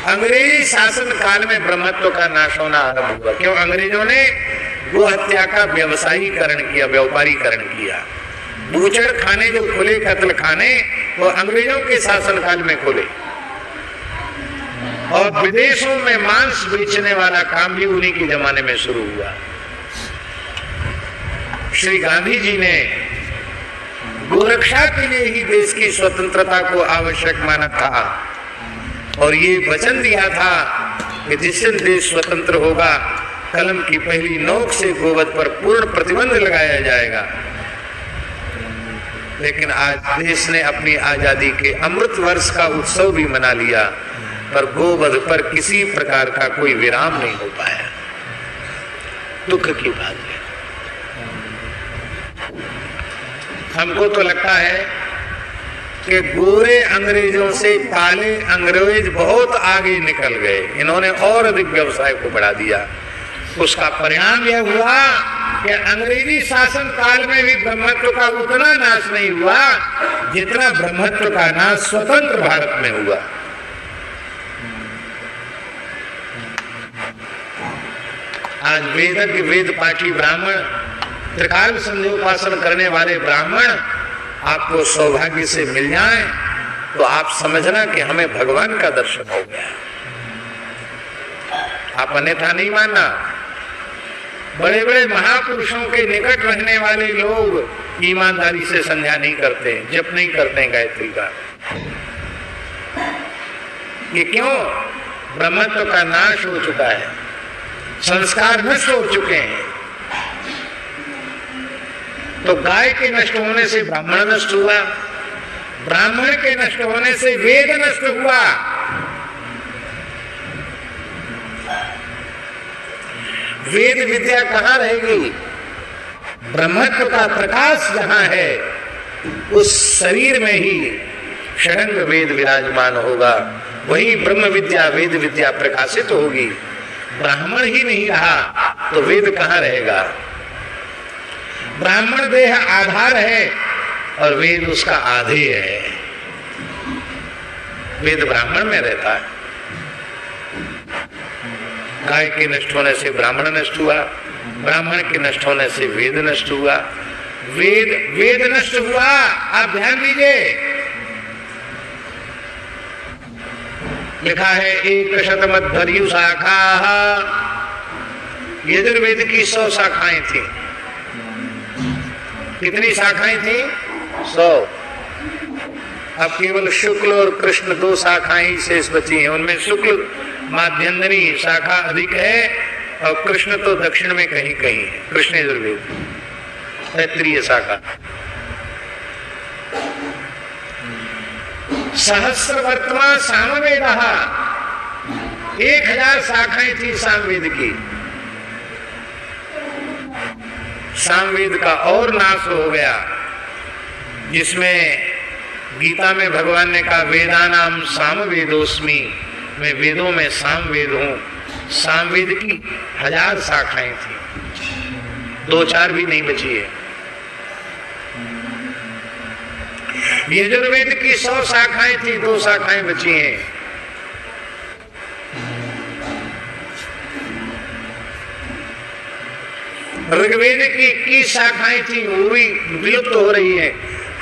अंग्रेजी शासन काल में ब्रह्मत्व का नाश होना आरंभ हुआ। क्यों? अंग्रेजों ने गो हत्या का व्यवसायीकरण किया, व्यापारीकरण किया। बूचड़ खाने जो खुले, कत्ल खाने, वो अंग्रेजों के शासन काल में खुले। और विदेशों में मांस बेचने वाला काम भी उन्हीं के जमाने में शुरू हुआ। श्री गांधी जी ने गोरक्षा के लिए ही देश की स्वतंत्रता को आवश्यक माना था और ये वचन दिया था कि जिस दिन देश स्वतंत्र होगा, कलम की पहली नोक से गोवध पर पूर्ण प्रतिबंध लगाया जाएगा। लेकिन आज देश ने अपनी आजादी के अमृत वर्ष का उत्सव भी मना लिया, पर गोवध पर किसी प्रकार का कोई विराम नहीं हो पाया। दुख की बात है। हमको तो लगता है कि गोरे अंग्रेजों से काले अंग्रेज बहुत आगे निकल गए, इन्होंने और अधिक व्यवसाय को बढ़ा दिया। उसका परिणाम यह हुआ कि अंग्रेजी शासन काल में भी ब्रह्मत्व का उतना नाश नहीं हुआ जितना ब्रह्मत्व का नाश स्वतंत्र भारत में हुआ। आज वेदज्ञ, वेद पाठी ब्राह्मण, त्रिकाल संध्योपासन करने वाले ब्राह्मण आपको सौभाग्य से मिल जाएं तो आप समझना कि हमें भगवान का दर्शन हो गया। आप अन्यथा नहीं मानना। बड़े बड़े महापुरुषों के निकट रहने वाले लोग ईमानदारी से संध्या नहीं करते, जप नहीं करते गायत्री का। ये क्यों? ब्रह्मत्व का नाश हो चुका है, संस्कार नष्ट हो चुके हैं। तो गाय के नष्ट होने से ब्राह्मण नष्ट हुआ, ब्राह्मण के नष्ट होने से वेद नष्ट हुआ। वेद विद्या कहाँ रहेगी? ब्रह्मत्व का प्रकाश जहां है उस शरीर में ही षडंग वेद विराजमान होगा, वही ब्रह्म विद्या, वेद विद्या प्रकाशित होगी। ब्राह्मण ही नहीं रहा तो वेद कहाँ रहेगा? ब्राह्मण देह आधार है और वेद उसका आधेय है। वेद ब्राह्मण में रहता है। गाय के नष्ट होने से ब्राह्मण नष्ट हुआ, ब्राह्मण के नष्ट होने से वेद नष्ट हुआ, वेद नष्ट हुआ। आप ध्यान दीजिए, लिखा है 100 शाखा। यजुर्वेद की 100 शाखाएं थी। कितनी शाखाएं थी? 100। अब केवल शुक्ल और कृष्ण 2 शाखाएं ही शेष बची हैं। उनमें शुक्ल माध्यंदनी शाखा अधिक है और कृष्ण तो दक्षिण में कहीं कहीं है। कृष्ण यजुर्वेद तैत्तिरीय शाखा। सहस्रवर्तमा सामवेद, 1000 शाखाएं थी सामवेद की। सामवेद का और नाश हो गया, जिसमें गीता में भगवान ने कहा वेदानाम सामवेदोस्मि, मैं वेदों में सामवेद हूं। सामवेद की 1000 शाखाएं थी, 2-4 भी नहीं बची है। यजुर्वेद की 100 शाखाएं थी, 2 शाखाएं बची हैं। ऋग्वेद की 21 शाखाएं थी, वो भी विलुप्त हो रही है।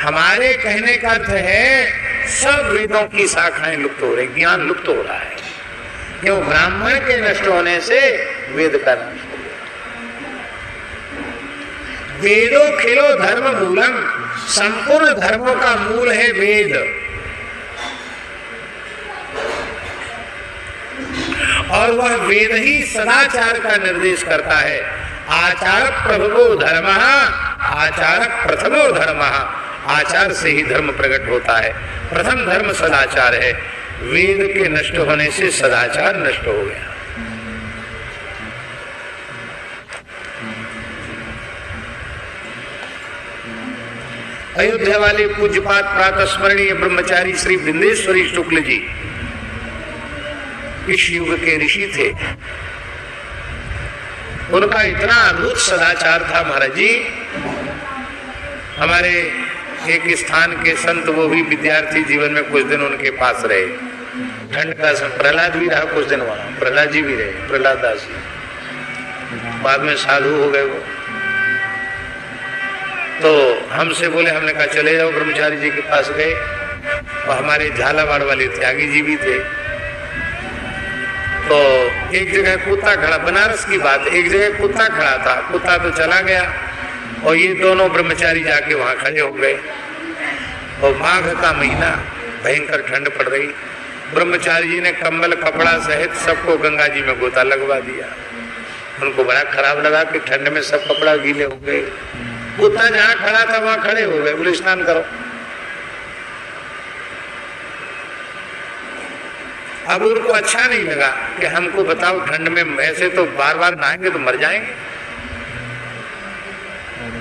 हमारे कहने का अर्थ है सब वेदों की शाखाएं लुप्त हो रही, ज्ञान लुप्त हो रहा है। क्यों? ब्राह्मण के नष्ट होने से वेद का नाश हो गया। वेदो खिलो धर्म मूलम, संपूर्ण धर्मों का मूल है वेद। और वह वेद ही सदाचार का निर्देश करता है। आचार प्रभवो धर्मः, आचार प्रथमो धर्मः। आचार से ही धर्म प्रकट होता है। प्रथम धर्म सदाचार है। वेद के नष्ट होने से सदाचार नष्ट हो गया। अयोध्या वाले पूज्यपाद प्रातः स्मरणीय ब्रह्मचारी श्री बिंदेश्वरी शुक्ल जी इस युग के ऋषि थे। उनका इतना अद्भुत सदाचार था महाराज जी। हमारे एक स्थान के संत, वो भी विद्यार्थी जीवन में कुछ दिन उनके पास रहे। ठंड का समय। प्रहलाद भी रहा कुछ दिन वहां, प्रहलाद जी भी रहे, प्रहलाद दास जी, बाद में साधु हो गए वो। तो हमसे बोले, हमने कहा चले जाओ। ब्रह्मचारी जी के पास गए और हमारे झालावाड़ वाले त्यागी जी भी थे। तो एक जगह कुत्ता खड़ा, बनारस की बात, एक जगह कुत्ता खड़ा था, कुत्ता तो चला गया और ये दोनों ब्रह्मचारी जाके वहां खड़े हो गए। और माघ का महीना, भयंकर ठंड पड़ रही। ब्रह्मचारी जी ने कंबल कपड़ा सहित सबको गंगा जी में गोता लगवा दिया। उनको बड़ा खराब लगा कि ठंड में सब कपड़ा गीले हो गए। कुत्ता जहां खड़ा था वहां खड़े हो गए, बोले स्नान करो। अब उनको अच्छा नहीं लगा कि हमको बताओ ठंड में ऐसे तो बार बार नहाएंगे तो मर जाएंगे।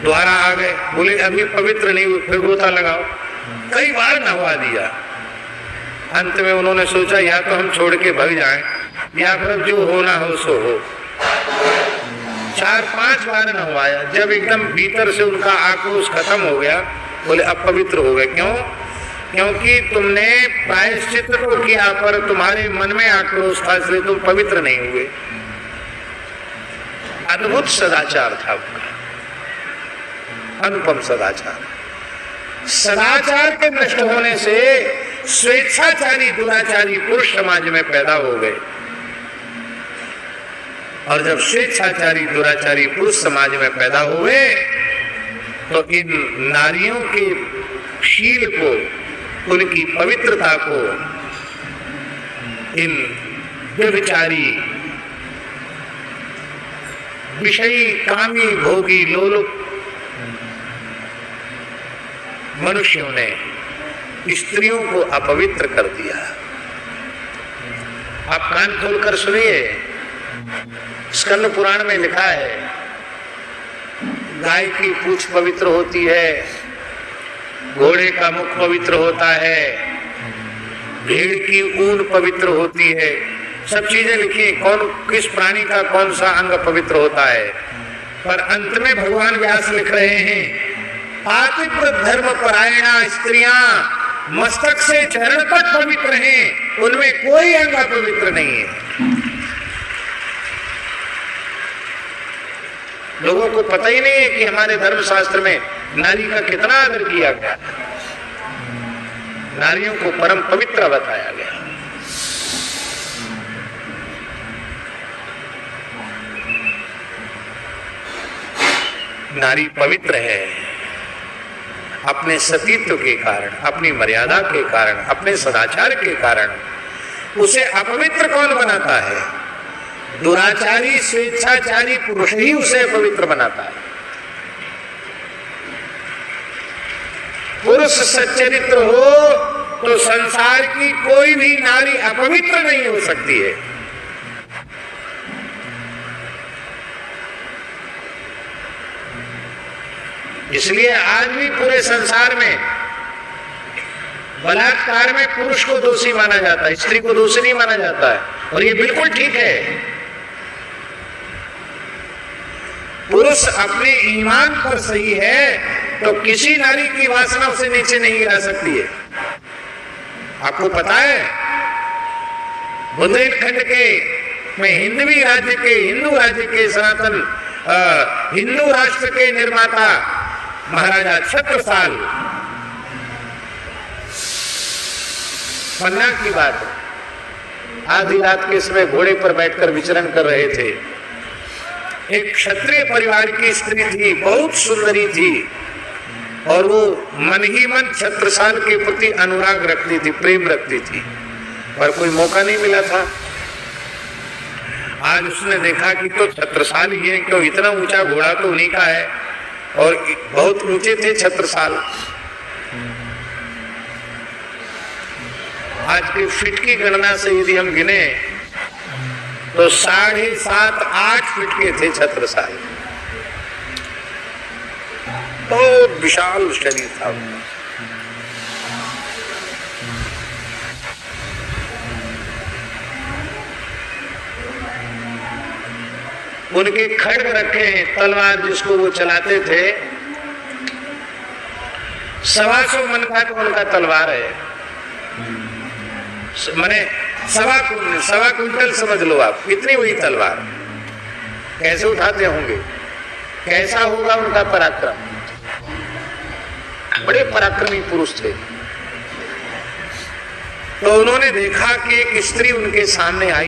दोबारा आ गए, बोले अभी पवित्र नहीं हुए, फिर गोता लगाओ। कई बार नहवा दिया। अंत में उन्होंने सोचा या तो हम छोड़ के भाग जाएं या फिर जो होना हो सो हो। 4-5 बार नहवाया। जब एकदम भीतर से उनका आक्रोश खत्म हो गया, बोले अब पवित्र हो गए। क्यों? क्योंकि तुमने प्रायश्चित तो किया पर तुम्हारे मन में आक्रोश था, इसलिए तुम पवित्र नहीं हुए। अद्भुत सदाचार था उनका, अनुपम सदाचार। सदाचार के नष्ट होने से स्वेच्छाचारी दुराचारी पुरुष समाज में पैदा हो गए। और जब स्वेच्छाचारी दुराचारी पुरुष समाज में पैदा हुए तो इन नारियों के शील को, उनकी पवित्रता को इन व्यभिचारी, विषयी, कामी, भोगी, लोलुप मनुष्यों ने स्त्रियों को अपवित्र कर दिया। आप कान खोलकर सुनिए, स्कंद पुराण में लिखा है गाय की पूंछ पवित्र होती है, घोड़े का मुख पवित्र होता है, भेड़ की ऊन पवित्र होती है। सब चीजें लिखी, कौन किस प्राणी का कौन सा अंग पवित्र होता है। पर अंत में भगवान व्यास लिख रहे हैं पातिव्रत धर्म परायणा स्त्रियां मस्तक से चरण तक पवित्र हैं, उनमें कोई अंग पवित्र नहीं है। लोगों को पता ही नहीं है कि हमारे धर्म शास्त्र में नारी का कितना आदर किया गया, नारियों को परम पवित्र बताया गया। नारी पवित्र है अपने सतीत्व के कारण, अपनी मर्यादा के कारण, अपने सदाचार के कारण। उसे अपवित्र कौन बनाता है? दुराचारी स्वेच्छाचारी पुरुष ही उसे पवित्र बनाता है। पुरुष सच्चरित्र हो तो संसार की कोई भी नारी अपवित्र नहीं हो सकती है। इसलिए आज भी पूरे संसार में बलात्कार में पुरुष को दोषी माना जाता है, स्त्री को दोषी नहीं माना जाता है। और ये बिल्कुल ठीक है। पुरुष अपने ईमान पर सही है तो किसी नारी की वासना उसे नीचे नहीं गिरा सकती है। आपको पता है बुंदेलखंड के में हिंदवी राज्य के, हिंदू राज्य के, सनातन हिंदू राष्ट्र के निर्माता महाराजा छत्रसाल, पन्ना की बात, आधी रात के समय घोड़े पर बैठकर विचरण कर रहे थे। एक क्षत्रिय परिवार की स्त्री थी, बहुत सुंदरी थी और वो मन ही मन छत्रसाल के प्रति अनुराग रखती थी, प्रेम रखती थी, पर कोई मौका नहीं मिला था। आज उसने देखा कि तो छत्रसाल ही है, क्यों इतना ऊंचा घोड़ा तो उन्हीं का है और बहुत ऊंचे थे छत्रसाल। आज के फीट की गणना से यदि हम गिने तो 7.5-8 फीट के थे छत्रसाल। बहुत विशाल शरीर था। उनके खड्ग रखे हैं, तलवार जिसको वो चलाते थे, 125 मन का तो उनका तलवार है, माने सवा कुंटल समझ लो आप, कितनी हुई तलवार, कैसे उठाते होंगे, कैसा होगा उनका पराक्रम। बड़े पराक्रमी पुरुष थे। तो उन्होंने देखा कि एक स्त्री उनके सामने आई।